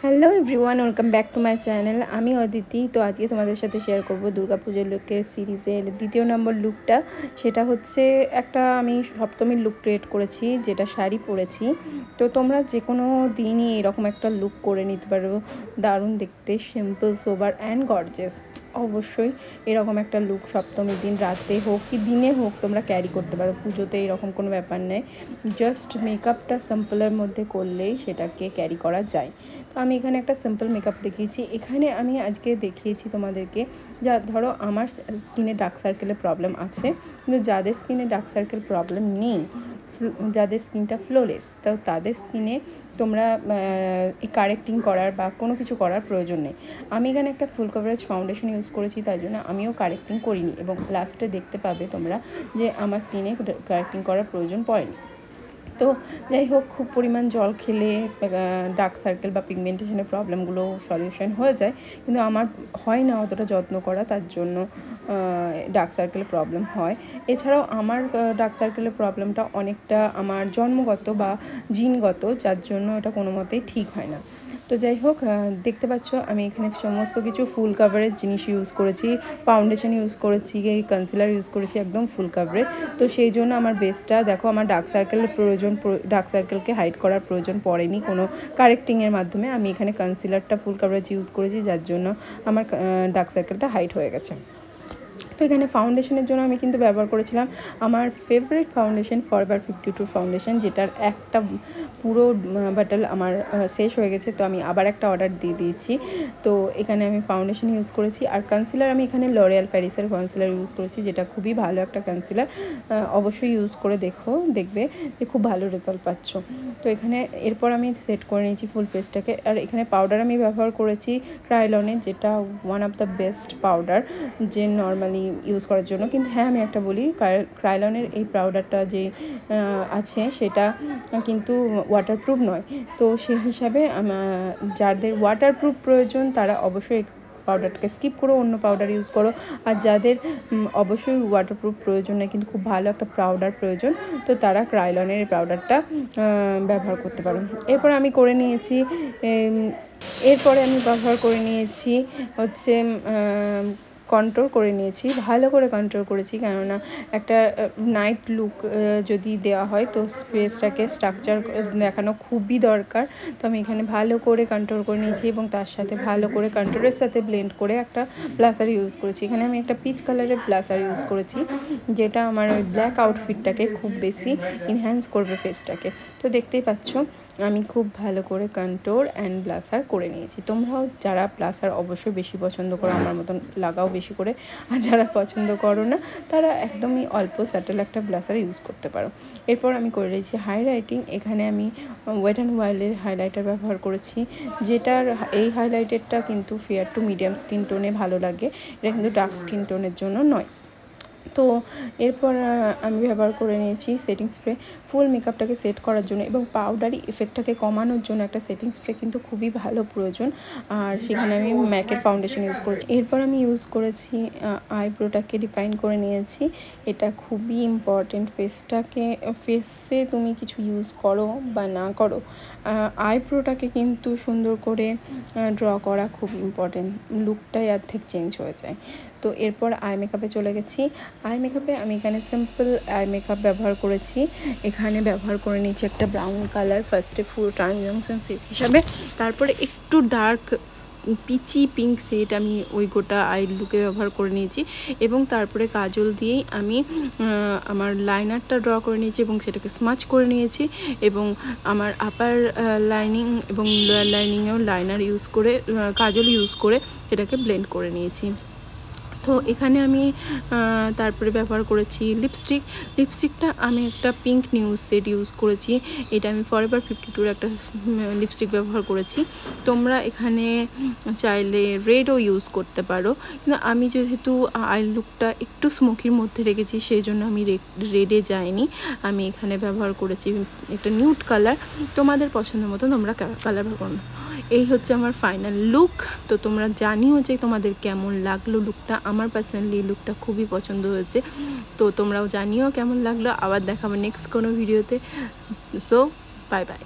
Hello everyone, welcome back to my channel. আমি অদিতি। তো আজকে তোমাদের সাথে শেয়ার করব দুর্গাপুজোর লুকের সিরিজের দ্বিতীয় নম্বর লুকটা। সেটা হচ্ছে একটা আমি সপ্তমীর লুক ক্রিয়েট করেছি, যেটা শাড়ি পরেছি। তো তোমরা যে কোনো দিনই এরকম একটা লুক করে নিতে পারো, দারুণ দেখতে, সিম্পল, সোবার অ্যান্ড গর্জিয়াস। অবশ্যই এরকম একটা লুক সপ্তমীর দিন রাতে হোক কি দিনে হোক তোমরা ক্যারি করতে পারো। পুজোতে এরকম কোনো ব্যাপার নেই, জাস্ট মেকআপটা সিম্পলের মধ্যে করলেই সেটাকে ক্যারি করা যায়। তো আমি এখানে একটা সিম্পল মেকআপ দেখিয়েছি। এখানে আমি আজকে দেখিয়েছি তোমাদেরকে, যা ধরো আমার স্কিনে ডার্ক সার্কেলের প্রবলেম আছে, কিন্তু যাদের স্কিনে ডার্ক সার্কেল প্রবলেম নেই, যাদের স্কিনটা ফ্লোলেস, তো তাদের স্কিনে তোমরা কারেক্টিং করার বা কোনো কিছু করার প্রয়োজন নেই। আমি এখানে একটা ফুল কভারেজ ফাউন্ডেশন ইউজ করেছি, তাই জন্য আমিও কারেক্টিং করিনি, এবং লাস্টে দেখতে পাবে তোমরা যে আমার স্কিনে কারেক্টিং করার প্রয়োজন পড়েনি। তো যাই হোক, খুব পরিমাণ জল খেলে ডার্ক সার্কেল বা পিগমেন্টেশনের প্রবলেমগুলো সলিউশন হয়ে যায়, কিন্তু আমার হয় না অতটা যত্ন করা, তার জন্য ডার্ক সার্কেলের প্রবলেম হয়। এছাড়াও আমার ডার্ক সার্কেলের প্রবলেমটা অনেকটা আমার জন্মগত বা জিনগত, যার জন্য এটা কোনো মতেই ঠিক হয় না। তো যাই হোক, দেখতে পাচ্ছ আমি এখানে সমস্ত কিছু ফুল কাভারেজ জিনিস ইউজ করেছি, ফাউন্ডেশন ইউজ করেছি, কনসিলার ইউজ করেছি, একদম ফুল কাভারেজ। তো সেই জন্য আমার বেসটা দেখো, আমার ডার্ক সার্কেলকে হাইড করার প্রয়োজন পড়েনি কোনো কারেক্টিংয়ের মাধ্যমে। আমি এখানে কনসিলারটা ফুল কাভারেজ ইউজ করেছি, যার জন্য আমার ডার্ক সার্কেলটা হাইড হয়ে গেছে। তো এখানে ফাউন্ডেশনের জন্য আমি কিন্তু ব্যবহার করেছিলাম আমার ফেভারিট ফাউন্ডেশন, ফরএভার 52 ফাউন্ডেশন, যেটার একটা পুরো বাটল আমার শেষ হয়ে গেছে, তো আমি আবার একটা অর্ডার দিয়ে দিয়েছি। তো এখানে আমি ফাউন্ডেশন ইউজ করেছি, আর কনসিলার আমি এখানে লরিয়াল প্যারিসের কনসিলার ইউজ করেছি, যেটা খুবই ভালো একটা কনসিলার। অবশ্যই ইউজ করে দেখবে যে খুব ভালো রেজাল্ট পাচ্ছ। তো এখানে এরপর আমি সেট করে নিয়েছি ফুল ফেসটাকে। আর এখানে পাউডার আমি ব্যবহার করেছি ক্রায়োলনের, যেটা one of the best powder যে নর্মালি ইউজ করার জন্য। কিন্তু হ্যাঁ, আমি একটা বলি, ক্রায়োলনের এই পাউডারটা যে আছে সেটা কিন্তু ওয়াটারপ্রুফ নয়। তো সেই হিসাবে যাদের ওয়াটারপ্রুফ প্রয়োজন তারা অবশ্যই পাউডারটাকে স্কিপ করো, অন্য পাউডার ইউজ করো। আর যাদের অবশ্যই ওয়াটারপ্রুফ প্রয়োজন নেই কিন্তু খুব ভালো একটা পাউডার প্রয়োজন, তো তারা ক্রায়োলনের এই পাউডারটা ব্যবহার করতে পারো। এরপরে আমি ব্যবহার করে নিয়েছি হচ্ছে কন্ট্রোল করে নিয়েছি, ভালো করে কন্ট্রোল করেছি, কেননা একটা নাইট লুক যদি দেওয়া হয় তো ফেসটাকে স্ট্রাকচার দেখানো খুবই দরকার। তো আমি এখানে ভালো করে কন্ট্রোল করে নিয়েছি, এবং তার সাথে ভালো করে কন্ট্রোলের সাথে ব্লেন্ড করে একটা ব্লাসার ইউজ করেছি। এখানে আমি একটা পিচ কালারের ব্লাসার ইউজ করেছি, যেটা আমার ওই ব্ল্যাক আউটফিটটাকে খুব বেশি এনহ্যান্স করবে ফেসটাকে। তো দেখতেই পাচ্ছ আমি খুব ভালো করে কন্ট্রোল অ্যান্ড ব্লাসার করে নিয়েছি। তোমরাও যারা ব্লাসার অবশ্যই বেশি পছন্দ করো আমার মতন লাগাও বেশি করে, আর যারা পছন্দ করো না তারা একদমই অল্প স্যাটেল একটা ব্লাসার ইউজ করতে পারো। এরপর আমি করে নিয়েছি হাইলাইটিং। এখানে আমি ওয়েট অ্যান্ড ওয়াইল্ডের হাইলাইটার ব্যবহার করেছি, যেটার এই হাইলাইটারটা কিন্তু ফেয়ার টু মিডিয়াম স্কিন টোনে ভালো লাগে, এটা কিন্তু ডার্ক স্কিন টোনের জন্য নয়। তো এরপর আমি ব্যবহার করে নিয়েছি সেটিং স্প্রে, ফুল মেকআপটাকে সেট করার জন্য এবং পাউডারি এফেক্টটাকে কমানোর জন্য একটা সেটিং স্প্রে কিন্তু খুবই ভালো প্রয়োজন। আর সেখানে আমি ম্যাকের ফাউন্ডেশন ইউজ করেছি। এরপর আমি ইউজ করেছি আইব্রোটাকে ডিফাইন করে নিয়েছি, এটা খুবই ইম্পর্টেন্ট। ফেসে তুমি কিছু ইউজ করো বা না করো, আইব্রোটাকে কিন্তু সুন্দর করে ড্র করা খুব ইম্পর্টেন্ট, লুকটাই অর্ধেক চেঞ্জ হয়ে যায়। তো এরপর আই মেকআপে চলে গেছি। আই মেকআপে আমি এখানে সিম্পল আই মেকআপ ব্যবহার করেছি। এখানে ব্যবহার করে নিয়েছি একটা ব্রাউন কালার, ফার্স্টে ফুল ট্রানজাকশন সেট হিসাবে, তারপরে একটু ডার্ক পিচি পিঙ্ক সেট আমি ওই গোটা আই লুকে ব্যবহার করে নিয়েছি, এবং তারপরে কাজল দিয়েই আমি আমার লাইনারটা ড্র করে নিয়েছি এবং সেটাকে স্মাচ করে নিয়েছি, এবং আমার আপার লাইনিং এবং লোয়ার লাইনিংয়েও লাইনার ইউজ করে, কাজল ইউজ করে সেটাকে ব্লেন্ড করে নিয়েছি। তো এখানে আমি তারপরে ব্যবহার করেছি লিপস্টিকটা আমি একটা পিঙ্ক নিউজ শেড ইউজ করেছি। এটা আমি ফরএভার 52 একটা লিপস্টিক ব্যবহার করেছি। তোমরা এখানে চাইলে রেডও ইউজ করতে পারো, কিন্তু আমি যেহেতু আই লুকটা একটু স্মোকির মধ্যে রেখেছি সেই জন্য আমি রেডে যাইনি, আমি এখানে ব্যবহার করেছি একটা নিউড কালার। তোমাদের পছন্দ মতো তোমরা কালার ব্যবহার করো। এই হচ্ছে আমার ফাইনাল লুক। তো তোমরা জানিও যে তোমাদের কেমন লাগলো লুকটা। আমার পার্সোনালি লুকটা খুবই পছন্দ হয়েছে, তো তোমরাও জানিও কেমন লাগলো। আবার দেখাবো নেক্সট কোনো ভিডিওতে। So bye bye.